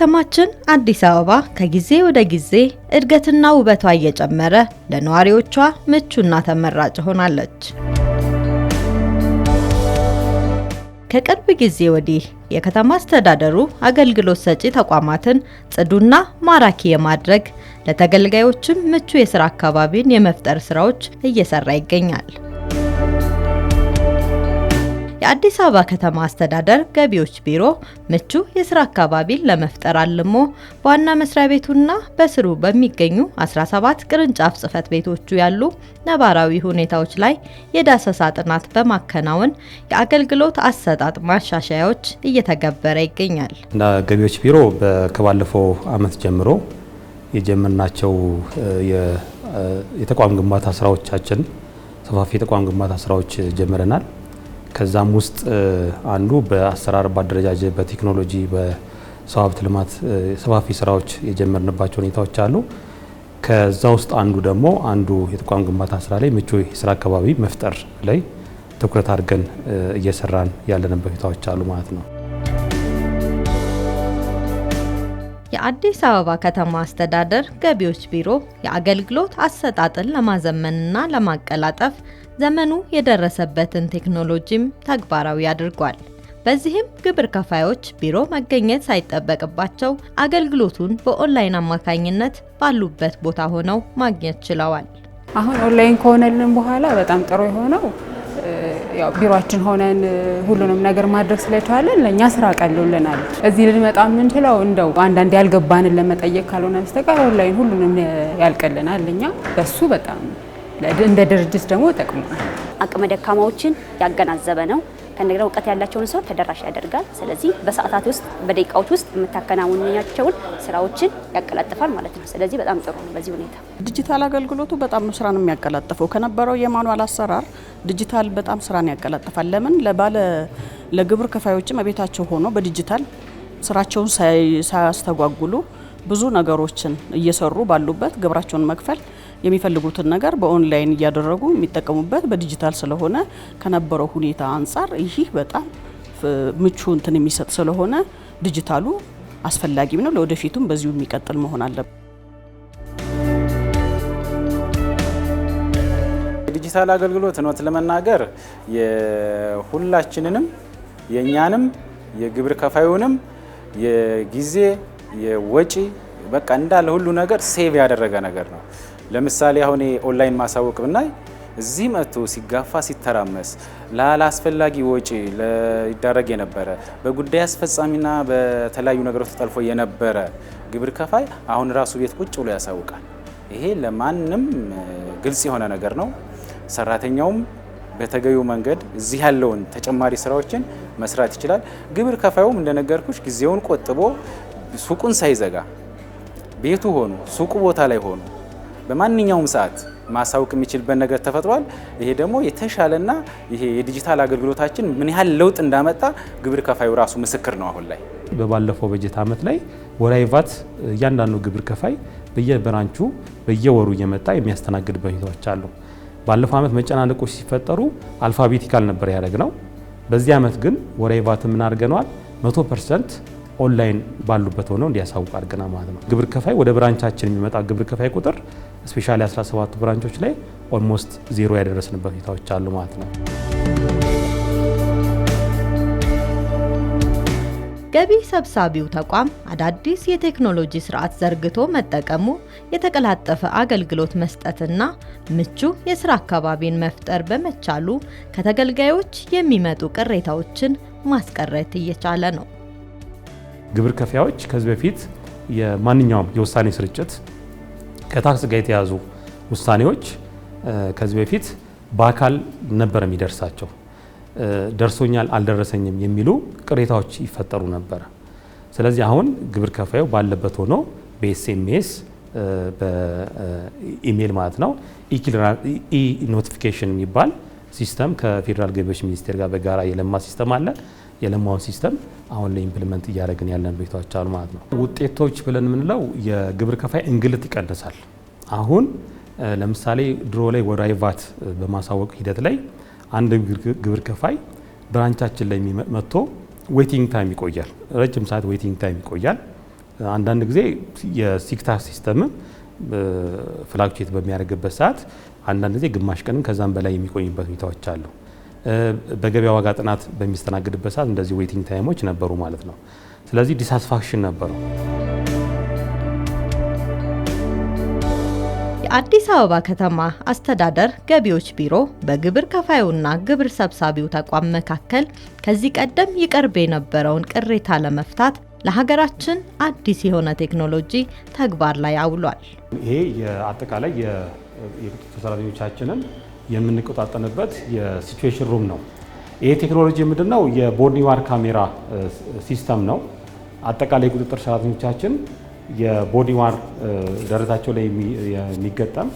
ከተማችን አዲስ አበባ ከጊዜ ወደ ጊዜ እድገትና ውበቷ እየጨመረ ለነዋሪዎቿ ምቹና ተመራጭ ሆናለች። ከቅርብ ጊዜ ወዲህ የከተማ አስተዳደሩ አገልግሎት ሰጪ ተቋማትን ጽዱና ማራኪ የማድረግ ለተገልጋዮችም ምቹ የሥራ አካባቢን የመፍጠር ስራዎች እየሰራ ይገኛል። የአዲስ አበባ ከተማ አስተዳደር ገቢዎች ቢሮ ምቹ የሥራ አካባቢን ለመፍጠር አልሞ በዋና መስሪያ ቤቱና በስሩ በሚገኙ 17 ቅርንጫፍ ጽሕፈት ቤቶቹ ያሉ ነባራዊ ሁኔታዎች ላይ የዳሰሳ ጥናት በማከናወን የአገልግሎት አሰጣጥ ማሻሻያዎች እየተገበረ ይገኛል። ገቢዎች ቢሮ ከባለፈው ዓመት ጀምሮ የጀመርናቸው የተቋም ግንባታ ስራዎቻችን ሰፋፊ የተቋም ግንባታ ስራዎች ጀምረናል። ከዛም ውስጥ አንዱ በአሰራር በአደረጃጀት በቴክኖሎጂ በሰው ሀብት ልማት ሰፋፊ ስራዎች የጀመርንባቸው ሁኔታዎች አሉ። ከዛ ውስጥ አንዱ የተቋም ግንባታ ስራ ላይ ምቹ የስራ አካባቢ መፍጠር ላይ ትኩረት አድርገን እየሰራን ያለንበት ሁኔታዎች አሉ ማለት ነው። የአዲስ አበባ ከተማ አስተዳደር ገቢዎች ቢሮ የአገልግሎት አሰጣጥን ለማዘመንና ለማቀላጠፍ ዘመኑ የደረሰበትን ቴክኖሎጂም ተግባራዊ አድርጓል። በዚህም ግብር ከፋዮች ቢሮ መገኘት ሳይጠበቅባቸው አገልግሎቱን በኦንላይን አማካኝነት ባሉበት ቦታ ሆነው ማግኘት ችለዋል። አሁን ኦንላይን ከሆነልን በኋላ በጣም ጥሩ የሆነው ያው ቢሮአችን ሆነን ሁሉንም ነገር ማድረግ ስለቻለን ለኛ ስራ ቀሎልናል። እዚህ ልንመጣ የምንችለው እንደው አንዳንድ ያልገባንን ለመጠየቅ ካልሆነ በስተቀር ኦንላይን ሁሉንም ያልቀልናል። ለኛ በሱ በጣም እንደ ድርጅት ደግሞ ጠቅሞናል። አቅመ ደካማዎችን ያገናዘበ ነው። ከነገር እውቀት ያላቸውን ሰው ተደራሽ ያደርጋል። ስለዚህ በሰዓታት ውስጥ በደቂቃዎች ውስጥ የምታከናውናቸውን ስራዎችን ያቀላጥፋል ማለት ነው። ስለዚህ በጣም ጥሩ ነው። በዚህ ሁኔታ ዲጂታል አገልግሎቱ በጣም ነው ስራን የሚያቀላጥፈው። ከነበረው የማኑዋል አሰራር ዲጂታል በጣም ስራን ያቀላጥፋል። ለምን ለግብር ከፋዮችም ቤታቸው ሆኖ በዲጂታል ስራቸውን ሳያስተጓጉሉ ብዙ ነገሮችን እየሰሩ ባሉበት ግብራቸውን መክፈል የሚፈልጉትን ነገር በኦንላይን እያደረጉ የሚጠቀሙበት በዲጂታል ስለሆነ ከነበረው ሁኔታ አንፃር ይህ በጣም ምቹ እንትን የሚሰጥ ስለሆነ ዲጂታሉ አስፈላጊም ነው። ለወደፊቱም በዚሁ የሚቀጥል መሆን አለበት። ዲጂታል አገልግሎት ነው ለመናገር የሁላችንንም የኛንም የግብር ከፋዩንም የጊዜ የወጪ በቃ እንዳለ ሁሉ ነገር ሴቭ ያደረገ ነገር ነው። ለምሳሌ አሁን ኦንላይን ማሳወቅ ብናይ እዚህ መጥቶ ሲጋፋ ሲተራመስ ላላስፈላጊ ወጪ ይዳረግ የነበረ በጉዳይ አስፈጻሚና በተለያዩ ነገሮች ተጠልፎ የነበረ ግብር ከፋይ አሁን ራሱ ቤት ቁጭ ብሎ ያሳውቃል። ይሄ ለማንም ግልጽ የሆነ ነገር ነው። ሰራተኛውም በተገቢው መንገድ እዚህ ያለውን ተጨማሪ ስራዎችን መስራት ይችላል። ግብር ከፋዩም እንደነገርኩሽ ጊዜውን ቆጥቦ ሱቁን ሳይዘጋ ቤቱ ሆኖ ሱቁ ቦታ ላይ ሆኖ በማንኛውም ሰዓት ማሳወቅ የሚችልበት ነገር ተፈጥሯል። ይሄ ደግሞ የተሻለና ይሄ የዲጂታል አገልግሎታችን ምን ያህል ለውጥ እንዳመጣ ግብር ከፋዩ ራሱ ምስክር ነው። አሁን ላይ በባለፈው በጀት ዓመት ላይ ወራዊ ቫት እያንዳንዱ ግብር ከፋይ በየብራንቹ በየወሩ እየመጣ የሚያስተናግድበት ሁኔታዎች አሉ። ባለፈው ዓመት መጨናነቆች ሲፈጠሩ አልፋቤቲካል ነበር ያደረግነው። በዚህ ዓመት ግን ወራዊ ቫት ምን አድርገናል? 100% ኦንላይን ባሉበት ሆነው እንዲያሳውቅ አድርገናል ማለት ነው። ግብር ከፋይ ወደ ብራንቻችን የሚመጣ ግብር ከፋይ ቁጥር ስፔሻሊ 17 ብራንቾች ላይ ኦልሞስት ዜሮ ያደረስንበት ሁኔታዎች አሉ ማለት ነው። ገቢ ሰብሳቢው ተቋም አዳዲስ የቴክኖሎጂ ስርዓት ዘርግቶ መጠቀሙ የተቀላጠፈ አገልግሎት መስጠትና ምቹ የስራ አካባቢን መፍጠር በመቻሉ ከተገልጋዮች የሚመጡ ቅሬታዎችን ማስቀረት እየቻለ ነው። ግብር ከፋዮች ከዚህ በፊት የማንኛውም የውሳኔ ስርጭት ከታክስ ጋር የተያዙ ውሳኔዎች ከዚህ በፊት በአካል ነበር የሚደርሳቸው። ደርሶኛል አልደረሰኝም የሚሉ ቅሬታዎች ይፈጠሩ ነበር። ስለዚህ አሁን ግብር ከፋዩ ባለበት ሆኖ በኤስኤምኤስ በኢሜል ማለት ነው ኢ ኖቲፊኬሽን የሚባል ሲስተም ከፌዴራል ገቢዎች ሚኒስቴር ጋር በጋራ የለማ ሲስተም አለ። የለማውን ሲስተም አሁን ላይ ኢምፕሊመንት እያደረግን ያለን ቤታዎች አሉ ማለት ነው። ውጤቶች ብለን የምንለው የግብር ከፋይ እንግልት ይቀንሳል። አሁን ለምሳሌ ድሮ ላይ ወራዊ ቫት በማሳወቅ ሂደት ላይ አንድ ግብር ከፋይ ብራንቻችን ላይ መጥቶ ዌቲንግ ታይም ይቆያል። ረጅም ሰዓት ዌቲንግ ታይም ይቆያል። አንዳንድ ጊዜ የሲክታር ሲስተም ፍላክቹዌት በሚያደርግበት ሰዓት አንዳንድ ጊዜ ግማሽ ቀንም ከዛም በላይ የሚቆይበት ሁኔታዎች አሉ። በገበያ ዋጋ ጥናት በሚስተናግድበት ሰዓት እንደዚህ ዌቲንግ ታይሞች ነበሩ ማለት ነው። ስለዚህ ዲሳትስፋክሽን ነበረው። የአዲስ አበባ ከተማ አስተዳደር ገቢዎች ቢሮ በግብር ከፋዩና ግብር ሰብሳቢው ተቋም መካከል ከዚህ ቀደም ይቀርብ የነበረውን ቅሬታ ለመፍታት ለሀገራችን አዲስ የሆነ ቴክኖሎጂ ተግባር ላይ አውሏል። ይሄ የአጠቃላይ የቁጥጥር ሰራተኞቻችንን የምንቆጣጠርበት የሲቹዌሽን ሩም ነው። ይሄ ቴክኖሎጂ ምንድነው? የቦዲዋር ካሜራ ሲስተም ነው። አጠቃላይ የቁጥጥር ሰራተኞቻችን የቦዲዋር ደረታቸው ላይ የሚገጠም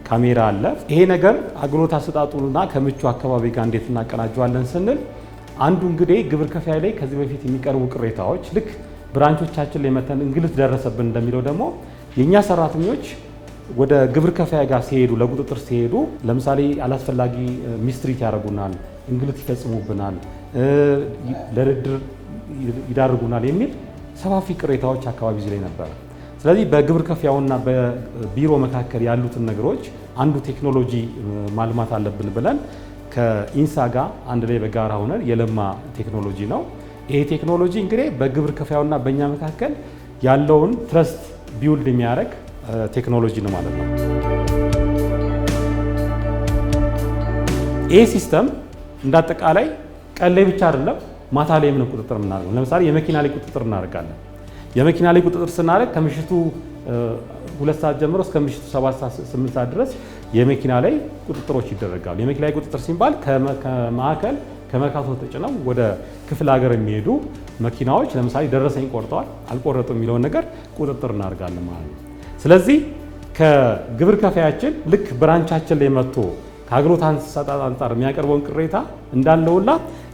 ካሜራ አለ። ይሄ ነገር አገልግሎት አሰጣጡና ከምቹ አካባቢ ጋር እንዴት እናቀናጀዋለን ስንል አንዱ እንግዲህ ግብር ከፋይ ላይ ከዚህ በፊት የሚቀርቡ ቅሬታዎች ልክ ብራንቾቻችን ላይ መተን እንግልት ደረሰብን እንደሚለው ደግሞ የኛ ሰራተኞች ወደ ግብር ከፋይ ጋር ሲሄዱ ለቁጥጥር ሲሄዱ ለምሳሌ አላስፈላጊ ሚስትሪት ያደርጉናል፣ እንግልት ይፈጽሙብናል፣ ለድርድር ይዳርጉናል የሚል ሰፋፊ ቅሬታዎች አካባቢ ላይ ነበር። ስለዚህ በግብር ከፋዩና በቢሮ መካከል ያሉትን ነገሮች አንዱ ቴክኖሎጂ ማልማት አለብን ብለን ከኢንሳ ጋር አንድ ላይ በጋራ ሆነን የለማ ቴክኖሎጂ ነው። ይሄ ቴክኖሎጂ እንግዲህ በግብር ከፋዩና በእኛ መካከል ያለውን ትረስት ቢውልድ የሚያደርግ ቴክኖሎጂ ነው ማለት ነው። ይሄ ሲስተም እንዳጠቃላይ ቀን ላይ ብቻ አይደለም ማታ ላይ ምን ቁጥጥር እናደርጋለን። ለምሳሌ የመኪና ላይ ቁጥጥር እናደርጋለን። የመኪና ላይ ቁጥጥር ስናደርግ ከምሽቱ 2 ሰዓት ጀምሮ እስከ ምሽቱ 7 ሰዓት 8 ሰዓት ድረስ የመኪና ላይ ቁጥጥሮች ይደረጋሉ። የመኪና ላይ ቁጥጥር ሲባል ከማዕከል ከመርካቶ ተጭነው ወደ ክፍለ ሀገር የሚሄዱ መኪናዎች ለምሳሌ ደረሰኝ ቆርጠዋል አልቆረጡም የሚለውን ነገር ቁጥጥር እናደርጋለን ማለት ነው። ስለዚህ ከግብር ከፋያችን ልክ ብራንቻችን ላይ መጥቶ ከአገልግሎት አሰጣጥ አንጻር የሚያቀርበውን ቅሬታ እንዳለውላ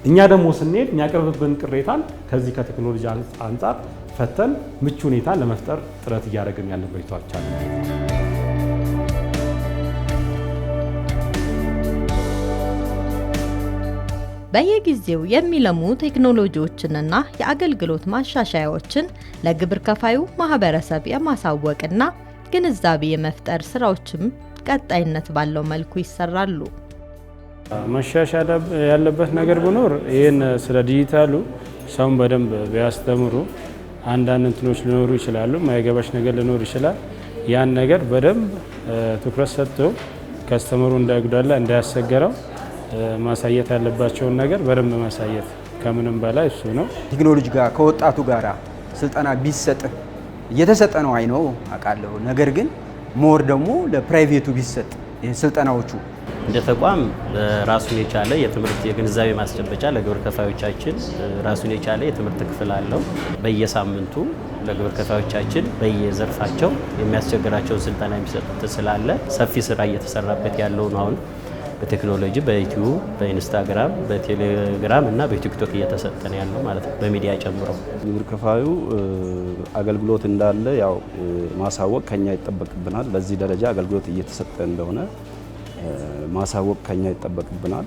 እኛ ደግሞ ስንሄድ የሚያቀርብብን ቅሬታን ከዚህ ከቴክኖሎጂ አንጻር ፈተን ምቹ ሁኔታ ለመፍጠር ጥረት እያደረግን ያለን ሁኔታዎች አሉ። በየጊዜው የሚለሙ ቴክኖሎጂዎችንና የአገልግሎት ማሻሻያዎችን ለግብር ከፋዩ ማህበረሰብ የማሳወቅና ግንዛቤ የመፍጠር ስራዎችም ቀጣይነት ባለው መልኩ ይሰራሉ። መሻሻል ያለበት ነገር ቢኖር ይህን ስለ ዲጂታሉ ሰውን በደንብ ቢያስተምሩ። አንዳንድ እንትኖች ሊኖሩ ይችላሉ፣ ማይገባሽ ነገር ሊኖር ይችላል። ያን ነገር በደንብ ትኩረት ሰጥቶ ከስተመሩ እንዳይጉዳላ እንዳያሰገረው ማሳየት ያለባቸውን ነገር በደንብ ማሳየት ከምንም በላይ እሱ ነው። ቴክኖሎጂ ጋር ከወጣቱ ጋራ ስልጠና ቢሰጥ እየተሰጠ ነው አይነው አውቃለሁ። ነገር ግን ሞር ደግሞ ለፕራይቬቱ ቢሰጥ ስልጠናዎቹ እንደ ተቋም ራሱን የቻለ የትምህርት የግንዛቤ ማስጨበጫ ለግብር ከፋዮቻችን ራሱን የቻለ የትምህርት ክፍል አለው። በየሳምንቱ ለግብር ከፋዮቻችን በየዘርፋቸው የሚያስቸግራቸውን ስልጠና የሚሰጡት ስላለ ሰፊ ስራ እየተሰራበት ያለው ነው። አሁን በቴክኖሎጂ በዩቲዩብ፣ በኢንስታግራም፣ በቴሌግራም እና በቲክቶክ እየተሰጠ ነው ያለው ማለት ነው፣ በሚዲያ ጨምሮ። ግብር ከፋዩ አገልግሎት እንዳለ ያው ማሳወቅ ከኛ ይጠበቅብናል። በዚህ ደረጃ አገልግሎት እየተሰጠ እንደሆነ ማሳወቅ ከኛ ይጠበቅብናል።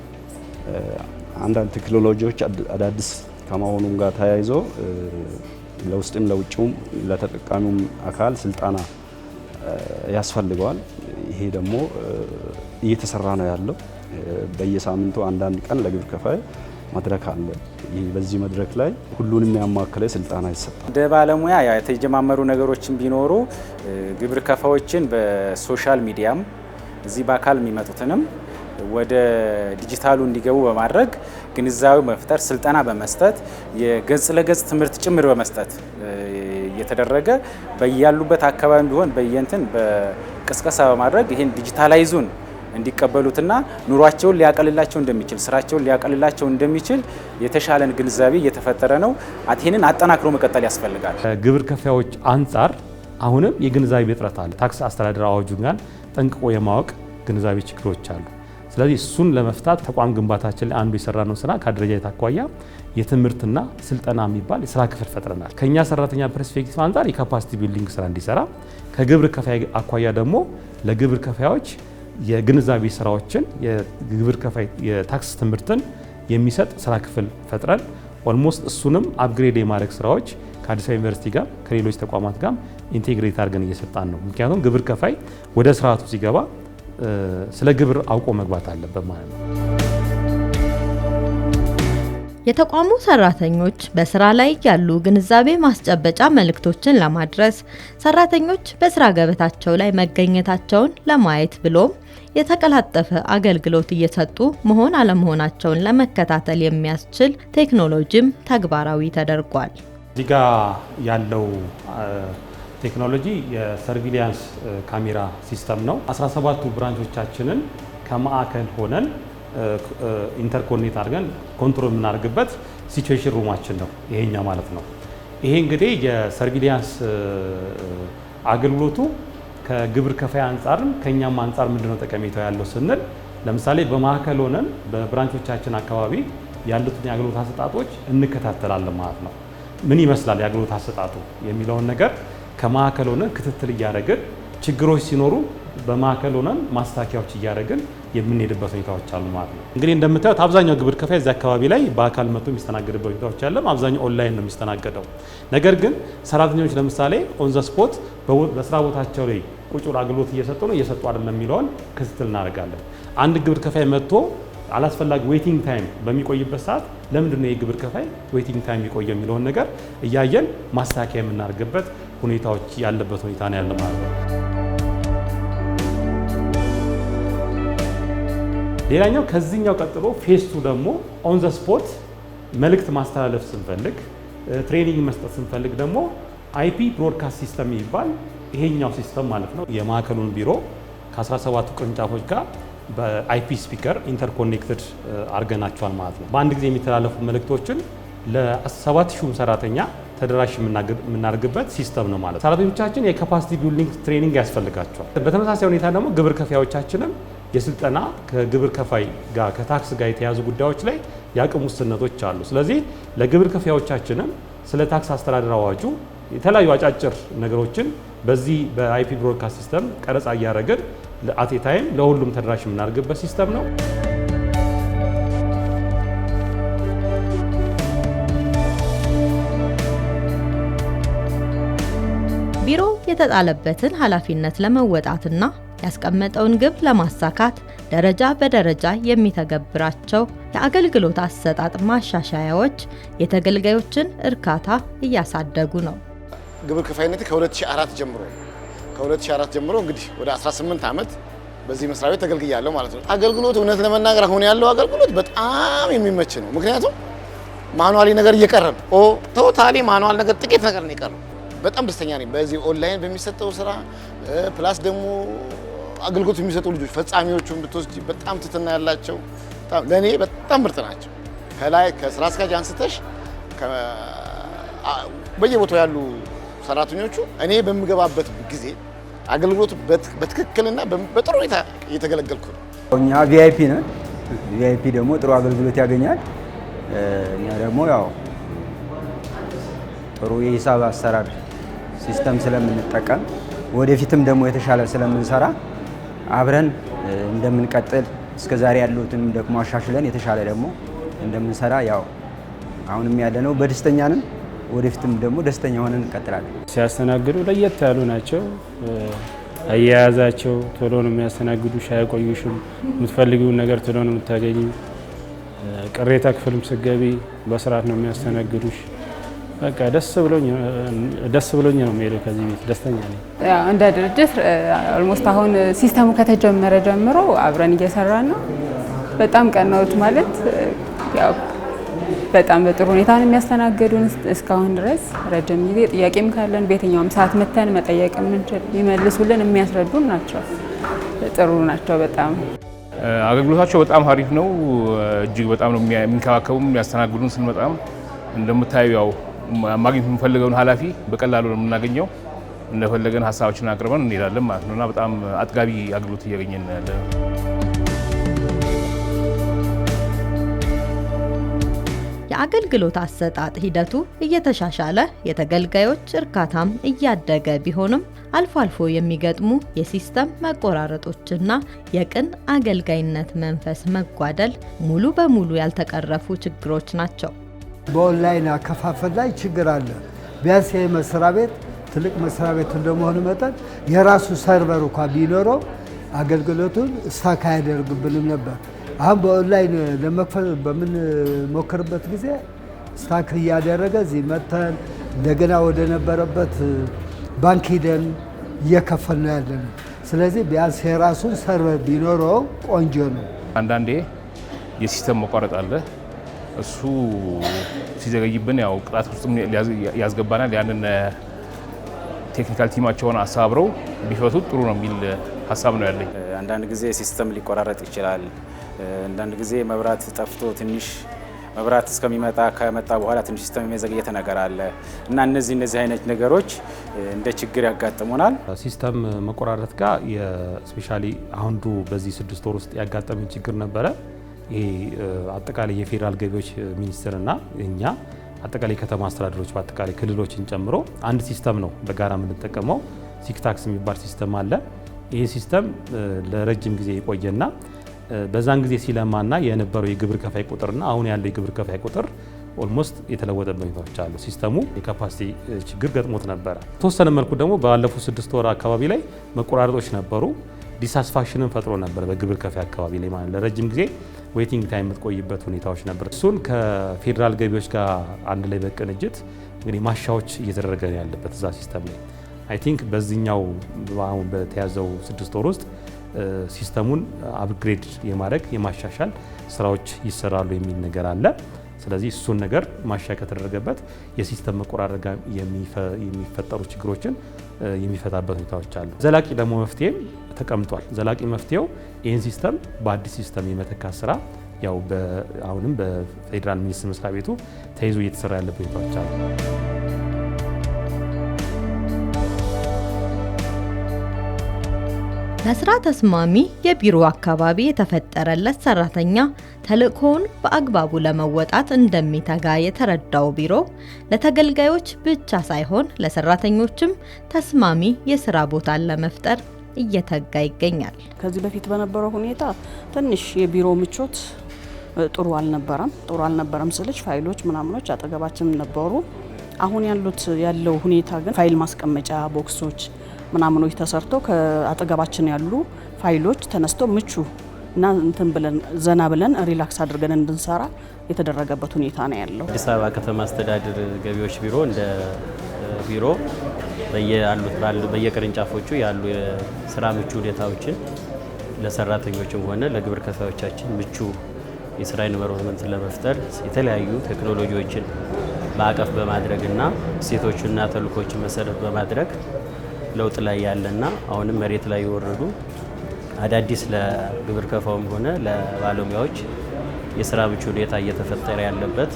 አንዳንድ ቴክኖሎጂዎች አዳዲስ ከመሆኑም ጋር ተያይዞ ለውስጥም ለውጭም ለተጠቃሚውም አካል ስልጠና ያስፈልገዋል። ይሄ ደግሞ እየተሰራ ነው ያለው። በየሳምንቱ አንዳንድ ቀን ለግብር ከፋይ መድረክ አለ። በዚህ መድረክ ላይ ሁሉንም ያማከለ ስልጠና ይሰጣል። እንደ ባለሙያ የተጀማመሩ ነገሮችን ቢኖሩ ግብር ከፋዮችን በሶሻል ሚዲያም እዚህ በአካል የሚመጡትንም ወደ ዲጂታሉ እንዲገቡ በማድረግ ግንዛቤ መፍጠር፣ ስልጠና በመስጠት የገጽ ለገጽ ትምህርት ጭምር በመስጠት እየተደረገ በያሉበት አካባቢ ቢሆን በየንትን በቅስቀሳ በማድረግ ይሄን ዲጂታላይዙን እንዲቀበሉትና ኑሯቸውን ሊያቀልላቸው እንደሚችል ስራቸውን ሊያቀልላቸው እንደሚችል የተሻለን ግንዛቤ እየተፈጠረ ነው። ይህንን አጠናክሮ መቀጠል ያስፈልጋል። ግብር ከፋዮች አንጻር አሁንም የግንዛቤ እጥረት አለ። ታክስ አስተዳደር አዋጁን ጋር ጠንቅቆ የማወቅ ግንዛቤ ችግሮች አሉ። ስለዚህ እሱን ለመፍታት ተቋም ግንባታችን ላይ አንዱ የሰራነው ስራ ከአደረጃጀት አኳያ የትምህርትና ስልጠና የሚባል የስራ ክፍል ፈጥረናል። ከኛ ሰራተኛ ፐርስፔክቲቭ አንጻር የካፓሲቲ ቢልዲንግ ስራ እንዲሰራ፣ ከግብር ከፋይ አኳያ ደግሞ ለግብር ከፋዮች የግንዛቤ ስራዎችን የግብር ከፋይ የታክስ ትምህርትን የሚሰጥ ስራ ክፍል ፈጥረን ኦልሞስት እሱንም አፕግሬድ የማድረግ ስራዎች ከአዲስ አበባ ዩኒቨርሲቲ ጋር ከሌሎች ተቋማት ጋር ኢንቴግሬት አድርገን እየሰጣን ነው። ምክንያቱም ግብር ከፋይ ወደ ስርዓቱ ሲገባ ስለ ግብር አውቆ መግባት አለበት ማለት ነው። የተቋሙ ሰራተኞች በስራ ላይ ያሉ ግንዛቤ ማስጨበጫ መልእክቶችን ለማድረስ ሰራተኞች በስራ ገበታቸው ላይ መገኘታቸውን ለማየት ብሎም የተቀላጠፈ አገልግሎት እየሰጡ መሆን አለመሆናቸውን ለመከታተል የሚያስችል ቴክኖሎጂም ተግባራዊ ተደርጓል። እዚህ ጋ ያለው ቴክኖሎጂ የሰርቪሊያንስ ካሜራ ሲስተም ነው። 17ቱ ብራንቾቻችንን ከማዕከል ሆነን ኢንተርኮኔክት አድርገን ኮንትሮል የምናደርግበት ሲቹዌሽን ሩማችን ነው ይሄኛ ማለት ነው። ይሄ እንግዲህ የሰርቪሊያንስ አገልግሎቱ ከግብር ከፋይ አንጻርም ከኛም አንጻር ምንድነው ጠቀሜታው ያለው ስንል ለምሳሌ በማዕከል ሆነን በብራንቾቻችን አካባቢ ያሉትን የአገልግሎት አሰጣጦች እንከታተላለን ማለት ነው። ምን ይመስላል የአገልግሎት አሰጣጡ የሚለውን ነገር ከማዕከል ሆነን ክትትል እያደረግን ችግሮች ሲኖሩ በማዕከል ሆነን ማስተካከያዎች እያደረግን የምንሄድበት ሁኔታዎች አሉ ማለት ነው። እንግዲህ እንደምታዩት አብዛኛው ግብር ከፋይ እዚህ አካባቢ ላይ በአካል መጥቶ የሚስተናገድበት ሁኔታዎች አለ። አብዛኛው ኦንላይን ነው የሚስተናገደው። ነገር ግን ሰራተኞች ለምሳሌ ኦን ዘ ስፖት በስራ ቦታቸው ላይ ቁጭ ብሎ አገልግሎት እየሰጡ ነው እየሰጡ አይደለም የሚለውን ክትትል እናደርጋለን። አንድ ግብር ከፋይ መጥቶ አላስፈላጊ ዌቲንግ ታይም በሚቆይበት ሰዓት ለምንድን ነው የግብር ከፋይ ዌቲንግ ታይም የሚቆየው የሚለውን ነገር እያየን ማስተካከያ የምናደርግበት ሁኔታዎች ያለበት ሁኔታ ነው ያለ ማለት ነው። ሌላኛው ከዚህኛው ቀጥሎ ፌስቱ ደግሞ ኦን ዘ ስፖት መልእክት ማስተላለፍ ስንፈልግ ትሬኒንግ መስጠት ስንፈልግ ደግሞ አይፒ ብሮድካስት ሲስተም ይባል ይሄኛው ሲስተም ማለት ነው። የማዕከሉን ቢሮ ከ17ቱ ቅርንጫፎች ጋር በአይፒ ስፒከር ኢንተርኮኔክትድ አድርገናቸዋል ማለት ነው። በአንድ ጊዜ የሚተላለፉ መልእክቶችን ለ7000 ሰራተኛ ተደራሽ የምናደርግበት ሲስተም ነው ማለት ነው። ሰራተኞቻችን የካፓሲቲ ቢልዲንግ ትሬኒንግ ያስፈልጋቸዋል። በተመሳሳይ ሁኔታ ደግሞ ግብር ከፋዮቻችንም የስልጠና ከግብር ከፋይ ጋር ከታክስ ጋር የተያዙ ጉዳዮች ላይ የአቅም ውስንነቶች አሉ። ስለዚህ ለግብር ከፋዮቻችንም ስለ ታክስ አስተዳደር አዋጁ የተለያዩ አጫጭር ነገሮችን በዚህ በአይፒ ብሮድካስት ሲስተም ቀረጻ እያደረግን ለአት ኤ ታይም ለሁሉም ተደራሽ የምናደርግበት ሲስተም ነው። ቢሮው የተጣለበትን ኃላፊነት ለመወጣትና ያስቀመጠውን ግብ ለማሳካት ደረጃ በደረጃ የሚተገብራቸው የአገልግሎት አሰጣጥ ማሻሻያዎች የተገልጋዮችን እርካታ እያሳደጉ ነው። ግብር ከፋይነት ከ2004 ጀምሮ እንግዲህ ወደ 18 ዓመት በዚህ መስሪያ ቤት ተገልግያለሁ ማለት ነው። አገልግሎት እውነት ለመናገር አሁን ያለው አገልግሎት በጣም የሚመች ነው። ምክንያቱም ማኑዋሊ ነገር እየቀረ ነው። ቶታሊ ማኑዋል ነገር ጥቂት ነገር ነው የቀረው። በጣም ደስተኛ ነኝ በዚህ ኦንላይን በሚሰጠው ስራ ፕላስ ደግሞ አገልግሎት የሚሰጡ ልጆች ፈጻሚዎቹን ብትወስጂ በጣም ትትና ያላቸው ለኔ በጣም ምርጥ ናቸው። ከላይ ከስራ አስኪያጅ አንስተሽ በየቦታው ያሉ ሰራተኞቹ እኔ በምገባበት ጊዜ አገልግሎት በትክክልና በጥሩ ሁኔታ እየተገለገልኩ ነው። እኛ ቪአይፒ ነን። ቪአይፒ ደግሞ ጥሩ አገልግሎት ያገኛል። እኛ ደግሞ ያው ጥሩ የሂሳብ አሰራር ሲስተም ስለምንጠቀም ወደፊትም ደግሞ የተሻለ ስለምንሰራ አብረን እንደምንቀጥል እስከዛሬ ያሉትን ደግሞ አሻሽለን የተሻለ ደግሞ እንደምንሰራ ያው አሁንም ያለነው በደስተኛ ነን። ወደፊትም ደግሞ ደስተኛ ሆነን እንቀጥላለን። ሲያስተናግዱ ለየት ያሉ ናቸው። አያያዛቸው ቶሎ ነው የሚያስተናግዱሽ፣ አያቆዩሽም። የምትፈልጊውን ነገር ቶሎ ነው የምታገኙ። ቅሬታ ክፍልም ስትገቢ በስርዓት ነው የሚያስተናግዱሽ። በቃ ደስ ብሎኝ ነው የምሄደው ከዚህ ቤት ደስተኛ ነኝ። ያው እንደ ድርጅት ኦልሞስት አሁን ሲስተሙ ከተጀመረ ጀምሮ አብረን እየሰራን ነው። በጣም ቀናዎች ማለት ያው በጣም በጥሩ ሁኔታ ነው የሚያስተናግዱን እስካሁን ድረስ። ረጅም ጊዜ ጥያቄም ካለን በየትኛውም ሰዓት መተን መጠየቅ የምንችል ይመልሱልን የሚያስረዱን ናቸው። ጥሩ ናቸው በጣም። አገልግሎታቸው በጣም አሪፍ ነው። እጅግ በጣም ነው የሚንከባከቡን የሚያስተናግዱን። ስንመጣም እንደምታዩ ያው ማግኘት የምንፈልገውን ኃላፊ በቀላሉ ነው የምናገኘው። እንደፈለገን ሀሳባችንን አቅርበን እንሄዳለን ማለት ነው እና በጣም አጥጋቢ አገልግሎት እያገኘን ያለ ነው። የአገልግሎት አሰጣጥ ሂደቱ እየተሻሻለ የተገልጋዮች እርካታም እያደገ ቢሆንም አልፎ አልፎ የሚገጥሙ የሲስተም መቆራረጦችና የቅን አገልጋይነት መንፈስ መጓደል ሙሉ በሙሉ ያልተቀረፉ ችግሮች ናቸው። በኦንላይን አከፋፈል ላይ ችግር አለ። ቢያንስ ይህ መስሪያ ቤት ትልቅ መስሪያ ቤት እንደመሆኑ መጠን የራሱ ሰርቨር እንኳ ቢኖረው አገልግሎቱን ስታክ አያደርግብንም ነበር። አሁን በኦንላይን ለመክፈል በምንሞክርበት ጊዜ ስታክ እያደረገ እዚህ መተን እንደገና ወደ ነበረበት ባንክ ሂደን እየከፈል ነው ያለነው። ስለዚህ ቢያንስ የራሱን ሰርቨር ቢኖረው ቆንጆ ነው። አንዳንዴ የሲስተም መቋረጥ አለ። እሱ ሲዘገይብን ያው ቅጣት ውስጥ ያስገባናል። ያንን ቴክኒካል ቲማቸውን አሳብረው ቢፈቱት ጥሩ ነው የሚል ሀሳብ ነው ያለኝ። አንዳንድ ጊዜ ሲስተም ሊቆራረጥ ይችላል። አንዳንድ ጊዜ መብራት ጠፍቶ ትንሽ መብራት እስከሚመጣ ከመጣ በኋላ ትንሽ ሲስተም የመዘግየት ነገር አለ እና እነዚህ አይነት ነገሮች እንደ ችግር ያጋጥሙናል። ሲስተም መቆራረጥ ጋር ስፔሻሊ አንዱ በዚህ 6 ወር ውስጥ ያጋጠመን ችግር ነበረ። ይሄ አጠቃላይ የፌዴራል ገቢዎች ሚኒስቴርና እኛ አጠቃላይ ከተማ አስተዳደሮች በአጠቃላይ ክልሎችን ጨምሮ አንድ ሲስተም ነው በጋራ የምንጠቀመው። ሲክታክስ የሚባል ሲስተም አለ። ይሄ ሲስተም ለረጅም ጊዜ የቆየና በዛን ጊዜ ሲለማና የነበረው የግብር ከፋይ ቁጥርና አሁን ያለው የግብር ከፋይ ቁጥር ኦልሞስት የተለወጠበት ሁኔታዎች አሉ። ሲስተሙ የካፓሲቲ ችግር ገጥሞት ነበረ። ተወሰነ መልኩ ደግሞ ባለፉት 6 ወር አካባቢ ላይ መቆራረጦች ነበሩ። ዲሳስፋክሽንን ፈጥሮ ነበር በግብር ከፋይ አካባቢ ላይ ማለት ለረጅም ጊዜ ዌቲንግ ታይም የምትቆይበት ሁኔታዎች ነበር። እሱን ከፌዴራል ገቢዎች ጋር አንድ ላይ በቅንጅት እንግዲህ ማሻዎች እየተደረገ ያለበት እዛ ሲስተም ላይ አይ ቲንክ በዚህኛው አሁን በተያዘው 6 ወር ውስጥ ሲስተሙን አፕግሬድ የማድረግ የማሻሻል ስራዎች ይሰራሉ የሚል ነገር አለ። ስለዚህ እሱን ነገር ማሻሻያ ከተደረገበት የሲስተም መቆራረጥ ጋር የሚፈጠሩ ችግሮችን የሚፈታበት ሁኔታዎች አሉ። ዘላቂ ደግሞ መፍትሄም ተቀምጧል። ዘላቂ መፍትሄው ይህን ሲስተም በአዲስ ሲስተም የመተካት ስራ ያው አሁንም በፌዴራል ሚኒስቴር መስሪያ ቤቱ ተይዞ እየተሰራ ያለበት ሁኔታዎች አሉ። ለስራ ተስማሚ የቢሮ አካባቢ የተፈጠረለት ሰራተኛ ተልእኮውን በአግባቡ ለመወጣት እንደሚተጋ የተረዳው ቢሮ ለተገልጋዮች ብቻ ሳይሆን ለሰራተኞችም ተስማሚ የስራ ቦታን ለመፍጠር እየተጋ ይገኛል። ከዚህ በፊት በነበረው ሁኔታ ትንሽ የቢሮ ምቾት ጥሩ አልነበረም ስልሽ ፋይሎች ምናምኖች አጠገባችን ነበሩ። አሁን ያለው ሁኔታ ግን ፋይል ማስቀመጫ ቦክሶች ምናምኖች ተሰርተው ከአጠገባችን ያሉ ፋይሎች ተነስተው ምቹ እና እንትን ብለን ዘና ብለን ሪላክስ አድርገን እንድንሰራ የተደረገበት ሁኔታ ነው ያለው። አዲስ አበባ ከተማ አስተዳደር ገቢዎች ቢሮ እንደ ቢሮ በየቅርንጫፎቹ ያሉ የስራ ምቹ ሁኔታዎችን ለሰራተኞችም ሆነ ለግብር ከፋዮቻችን ምቹ የስራ ኢንቫይሮንመንት ለመፍጠር የተለያዩ ቴክኖሎጂዎችን ማዕቀፍ በማድረግና እሴቶችና ተልእኮችን መሰረት በማድረግ ለውጥ ላይ ያለና አሁንም መሬት ላይ የወረዱ አዳዲስ ለግብር ከፋውም ሆነ ለባለሙያዎች የስራ ምቹ ሁኔታ እየተፈጠረ ያለበት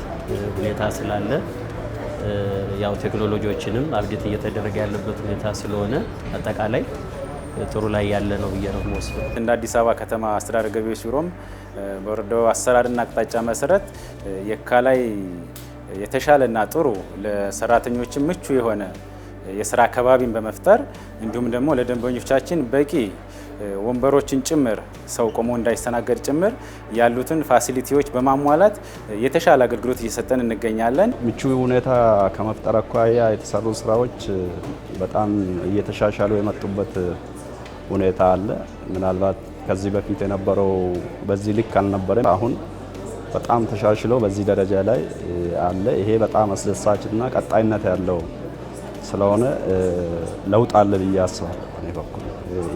ሁኔታ ስላለ ያው ቴክኖሎጂዎችንም አብዴት እየተደረገ ያለበት ሁኔታ ስለሆነ አጠቃላይ ጥሩ ላይ ያለ ነው ብዬ ነው የምወስደው። እንደ አዲስ አበባ ከተማ አስተዳደር ገቢዎች ቢሮም በወረዳው አሰራርና አቅጣጫ መሰረት የካ ላይ የተሻለና ጥሩ ለሰራተኞች ምቹ የሆነ የስራ አካባቢን በመፍጠር እንዲሁም ደግሞ ለደንበኞቻችን በቂ ወንበሮችን ጭምር ሰው ቆሞ እንዳይስተናገድ ጭምር ያሉትን ፋሲሊቲዎች በማሟላት የተሻለ አገልግሎት እየሰጠን እንገኛለን። ምቹ ሁኔታ ከመፍጠር አኳያ የተሰሩ ስራዎች በጣም እየተሻሻሉ የመጡበት ሁኔታ አለ። ምናልባት ከዚህ በፊት የነበረው በዚህ ልክ አልነበረም። አሁን በጣም ተሻሽሎ በዚህ ደረጃ ላይ አለ። ይሄ በጣም አስደሳችና ቀጣይነት ያለው ስለሆነ ለውጥ አለ ብዬ አስባለሁ በእኔ በኩል።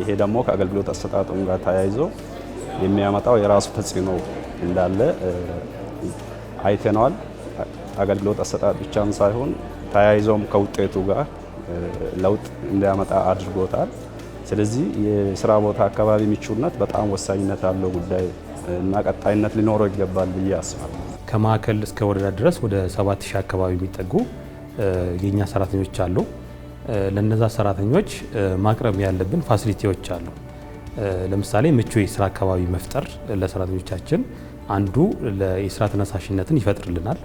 ይሄ ደግሞ ከአገልግሎት አሰጣጡም ጋር ተያይዞ የሚያመጣው የራሱ ተጽዕኖ እንዳለ አይተነዋል። አገልግሎት አሰጣጥ ብቻም ሳይሆን ተያይዞም ከውጤቱ ጋር ለውጥ እንዲያመጣ አድርጎታል። ስለዚህ የስራ ቦታ አካባቢ ምቹነት በጣም ወሳኝነት ያለው ጉዳይ እና ቀጣይነት ሊኖረው ይገባል ብዬ አስባለሁ። ከማዕከል እስከ ወረዳ ድረስ ወደ 7000 አካባቢ የሚጠጉ የኛ ሰራተኞች አሉ። ለነዛ ሰራተኞች ማቅረብ ያለብን ፋሲሊቲዎች አሉ። ለምሳሌ ምቹ የስራ አካባቢ መፍጠር ለሰራተኞቻችን አንዱ የስራ ተነሳሽነትን ይፈጥርልናል።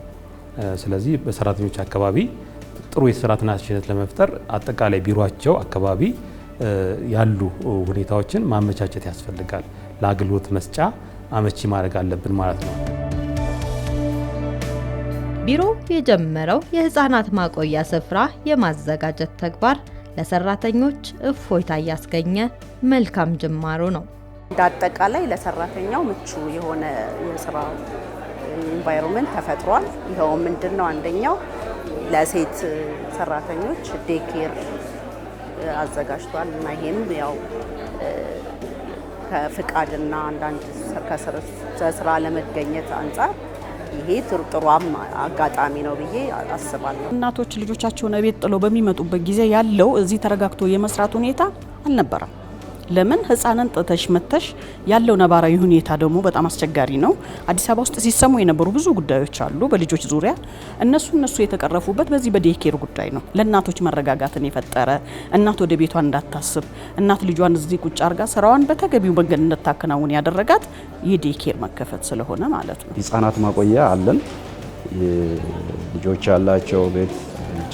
ስለዚህ በሰራተኞች አካባቢ ጥሩ የስራ ተነሳሽነት ለመፍጠር አጠቃላይ ቢሮአቸው አካባቢ ያሉ ሁኔታዎችን ማመቻቸት ያስፈልጋል። ለአገልግሎት መስጫ አመቺ ማድረግ አለብን ማለት ነው። ቢሮ የጀመረው የህፃናት ማቆያ ስፍራ የማዘጋጀት ተግባር ለሰራተኞች እፎይታ ያስገኘ መልካም ጅማሮ ነው። እንዳጠቃላይ ለሰራተኛው ምቹ የሆነ የስራ ኢንቫይሮንመንት ተፈጥሯል። ይኸው ምንድነው አንደኛው ለሴት ሰራተኞች ዴኬር አዘጋጅቷል እና ይሄም ያው ከፍቃድና አንዳንድ ከስራ ለመገኘት አንጻር ይሄ ጥሩ አጋጣሚ ነው ብዬ አስባለሁ። እናቶች ልጆቻቸውን ቤት ጥለው በሚመጡበት ጊዜ ያለው እዚህ ተረጋግቶ የመስራት ሁኔታ አልነበረም። ለምን ህፃንን ጥተሽ መተሽ ያለው ነባራዊ ሁኔታ ደግሞ በጣም አስቸጋሪ ነው። አዲስ አበባ ውስጥ ሲሰሙ የነበሩ ብዙ ጉዳዮች አሉ በልጆች ዙሪያ እነሱ የተቀረፉበት በዚህ በዴኬር ጉዳይ ነው። ለእናቶች መረጋጋትን የፈጠረ እናት ወደ ቤቷ እንዳታስብ እናት ልጇን እዚህ ቁጭ አርጋ ስራዋን በተገቢው መንገድ እንድታከናውን ያደረጋት የዴኬር መከፈት ስለሆነ ማለት ነው። ህፃናት ማቆያ አለን። ልጆች ያላቸው ቤት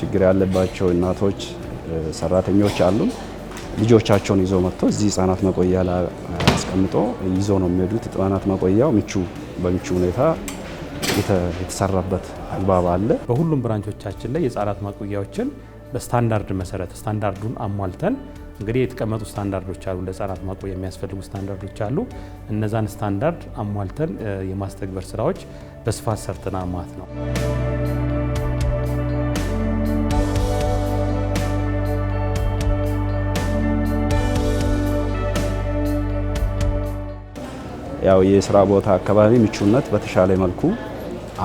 ችግር ያለባቸው እናቶች ሰራተኞች አሉን። ልጆቻቸውን ይዘው መጥተው እዚህ ህፃናት ማቆያ ላይ አስቀምጦ ይዘው ነው የሚሄዱት። ህፃናት ማቆያው በምቹ ሁኔታ የተሰራበት አግባብ አለ። በሁሉም ብራንቾቻችን ላይ የህፃናት ማቆያዎችን በስታንዳርድ መሰረት ስታንዳርዱን አሟልተን እንግዲህ የተቀመጡ ስታንዳርዶች አሉ። ለህፃናት ማቆያ የሚያስፈልጉ ስታንዳርዶች አሉ። እነዛን ስታንዳርድ አሟልተን የማስተግበር ስራዎች በስፋት ሰርተናል ማለት ነው። ያው የስራ ቦታ አካባቢ ምቹነት በተሻለ መልኩ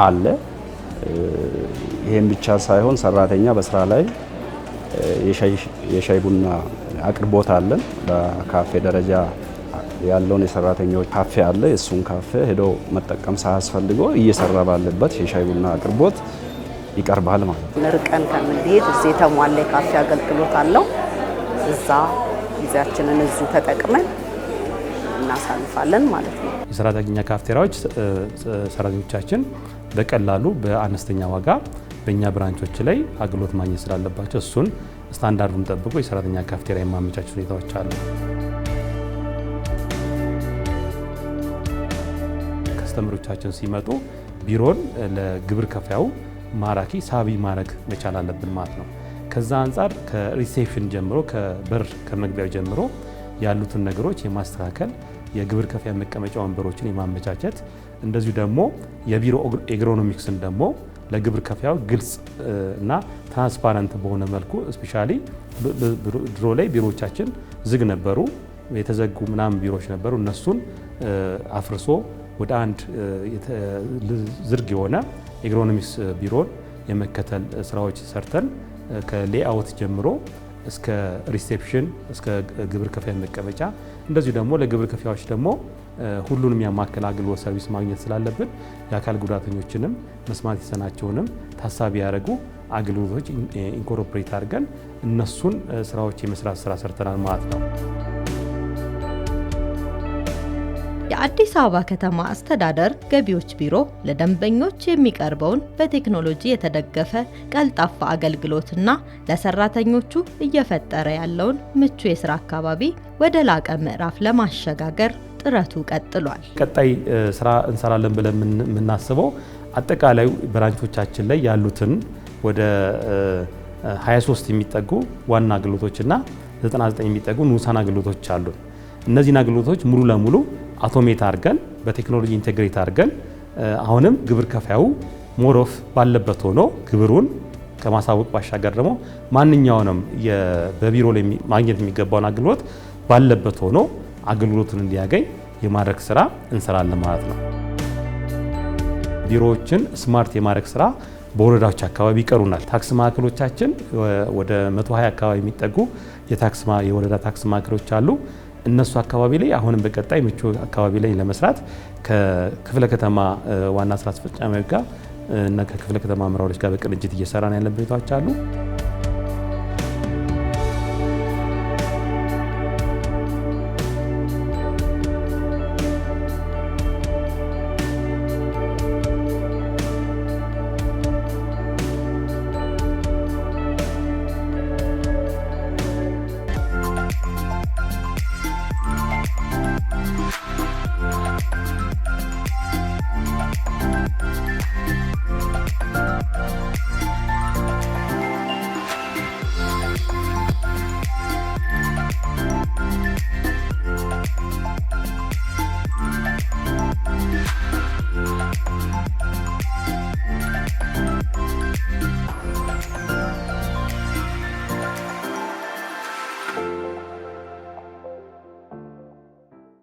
አለ። ይሄን ብቻ ሳይሆን ሰራተኛ በስራ ላይ የሻይ ቡና አቅርቦት አለን። በካፌ ደረጃ ያለውን የሰራተኞች ካፌ አለ። እሱን ካፌ ሄዶ መጠቀም ሳያስፈልገው እየሰራ ባለበት የሻይ ቡና አቅርቦት ይቀርባል ማለት ነው። ርቀን ከምንሄድ እዚህ የተሟላ የካፌ አገልግሎት አለው። እዛ ጊዜያችንን እዚሁ ተጠቅመን እናሳልፋለን ማለት ነው። የሰራተኛ ካፍቴሪያዎች ሰራተኞቻችን በቀላሉ በአነስተኛ ዋጋ በእኛ ብራንቾች ላይ አገልግሎት ማግኘት ስላለባቸው እሱን ስታንዳርዱን ጠብቆ የሰራተኛ ካፍቴሪያ የማመቻቸት ሁኔታዎች አሉ። ከስተመሮቻችን ሲመጡ ቢሮን ለግብር ከፋዩ ማራኪ ሳቢ ማድረግ መቻል አለብን ማለት ነው። ከዛ አንጻር ከሪሴፕሽን ጀምሮ ከበር ከመግቢያው ጀምሮ ያሉትን ነገሮች የማስተካከል የግብር ከፋያ መቀመጫ ወንበሮችን የማመቻቸት እንደዚሁ ደግሞ የቢሮ ኤርጎኖሚክስን ደግሞ ለግብር ከፋያው ግልጽ እና ትራንስፓረንት በሆነ መልኩ ስፔሻሊ ድሮ ላይ ቢሮዎቻችን ዝግ ነበሩ፣ የተዘጉ ምናምን ቢሮዎች ነበሩ። እነሱን አፍርሶ ወደ አንድ ዝርግ የሆነ ኤርጎኖሚክስ ቢሮን የመከተል ስራዎች ሰርተን ከሌአውት ጀምሮ እስከ ሪሴፕሽን እስከ ግብር ከፋያ መቀመጫ እንደዚሁ ደግሞ ለግብር ከፋዮች ደግሞ ሁሉንም ያማከለ አገልግሎት ሰርቪስ ማግኘት ስላለብን የአካል ጉዳተኞችንም መስማት የተሳናቸውንም ታሳቢ ያደረጉ አገልግሎቶች ኢንኮርፖሬት አድርገን እነሱን ስራዎች የመስራት ስራ ሰርተናል ማለት ነው። የአዲስ አበባ ከተማ አስተዳደር ገቢዎች ቢሮ ለደንበኞች የሚቀርበውን በቴክኖሎጂ የተደገፈ ቀልጣፋ አገልግሎትና ለሰራተኞቹ እየፈጠረ ያለውን ምቹ የስራ አካባቢ ወደ ላቀ ምዕራፍ ለማሸጋገር ጥረቱ ቀጥሏል። ቀጣይ ስራ እንሰራለን ብለን የምናስበው አጠቃላይ ብራንቾቻችን ላይ ያሉትን ወደ 23 የሚጠጉ ዋና አገልግሎቶችና 99 የሚጠጉ ንዑሳን አገልግሎቶች አሉ። እነዚህን አገልግሎቶች ሙሉ ለሙሉ አውቶሜት አድርገን በቴክኖሎጂ ኢንቴግሬት አድርገን አሁንም ግብር ከፋዩ ሞሮፍ ባለበት ሆኖ ግብሩን ከማሳወቅ ባሻገር ደግሞ ማንኛውንም በቢሮ ላይ ማግኘት የሚገባውን አገልግሎት ባለበት ሆኖ አገልግሎቱን እንዲያገኝ የማድረግ ስራ እንሰራለን ማለት ነው። ቢሮዎችን ስማርት የማድረግ ስራ በወረዳዎች አካባቢ ይቀሩናል። ታክስ ማዕከሎቻችን ወደ 120 አካባቢ የሚጠጉ የወረዳ ታክስ ማዕከሎች አሉ። እነሱ አካባቢ ላይ አሁንም በቀጣይ ምቹ አካባቢ ላይ ለመስራት ከክፍለ ከተማ ዋና ስራ አስፈጻሚዎች ጋር እና ከክፍለ ከተማ አመራሮች ጋር በቅንጅት እየሰራን ያለን ሁኔታዎች አሉ።